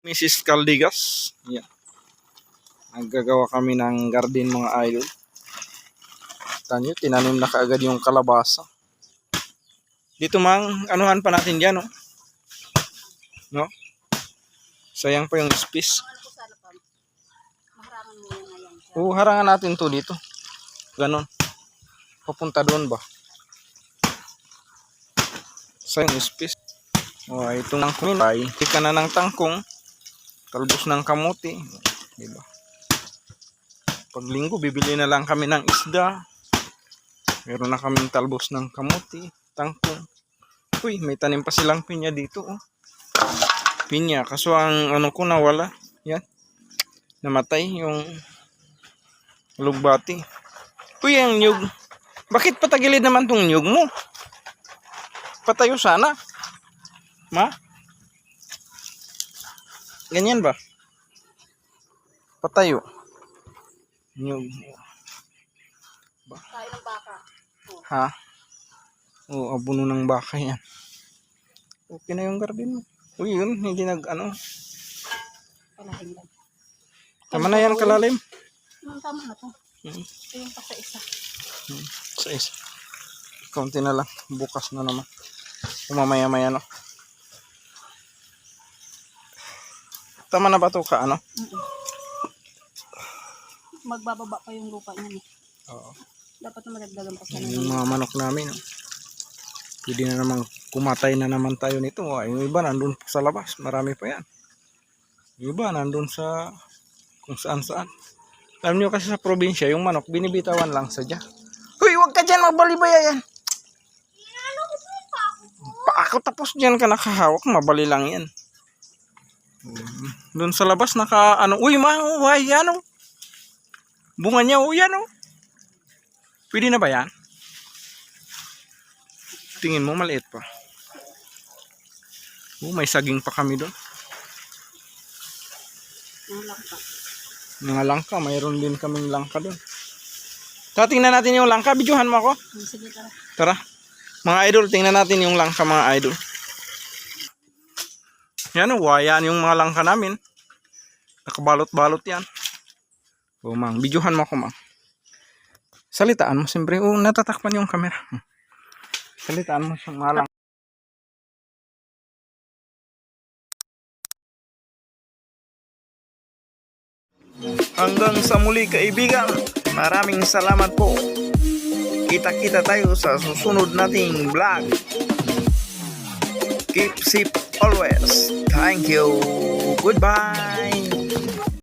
Mrs. Caldigas. Yan. Naggagawa kami ng garden mga idol. Tanyo, tinanim na kaagad yung kalabasa. Dito mang, anuhan pa natin dyan, no? No? Sayang pa yung space. Oo, harangan natin to dito. Ganon. Papunta doon ba? Sayang yung space. O, itong tangkong ay tika na ng tangkong. Talbos ng kamuti. Diba? Pag linggo, bibili na lang kami ng isda. Meron na kaming talbos ng kamuti, tangkong. Uy, may tanim pa silang pinya dito, oh. Pinya, kaso ang ano ko nawala. Yan. Namatay yung lugbati. Uy, ang nyug. Bakit patagilid naman tong nyug mo? Patayo sana. Ma? Ganyan ba? Patayo. Nyug. Tayo ng baka. Ha? Oo, abono ng baka yan. Okay na yung garden mo. Uy, yun, hindi ano. Palahin lang. Tama na yan, kalalim. Tama na to. Ayun pa sa isa. Sa isa. Kaunti na lang. Bukas na naman. Mamaya-maya, no? Tama na ba ito ka, ano? Magbababa pa yung lupa niya. Oo. Dapat na madagdagan pa siya. Yung mga manok namin, no? Pwede na naman, kumatay na naman tayo nito. Yung iba nandun sa labas. Marami pa yan. Yung iba nandun sa kung saan-saan. Alam nyo kasi sa probinsya, yung manok, binibitawan lang sadya. Huy, wag ka dyan, magbaliba yan. Ako tapos dyan ka nakahawak, mabali lang yan. Doon sa labas, uy, yan o. Bunga niya, yan o. Pwede na ba yan? Tingin mo, maliit pa. May saging pa kami doon. Mga langka, mayroon din kaming langka doon. Tingnan natin yung langka, videohan mo ako. Sige, tara. Tara. Mga idol, tingnan natin yung langka mga idol. Yan o, yan yung mga langka namin. Nakabalot-balot yan. O mang, videohan mo ako mang. Salitaan mo, siyempre. Natatakpan yung camera. Salitaan mo sa mga langka. Hanggang sa muli kaibigan, maraming salamat po. Kita-kita tayo sa susunod nating vlog. Keep safe always. Thank you. Goodbye.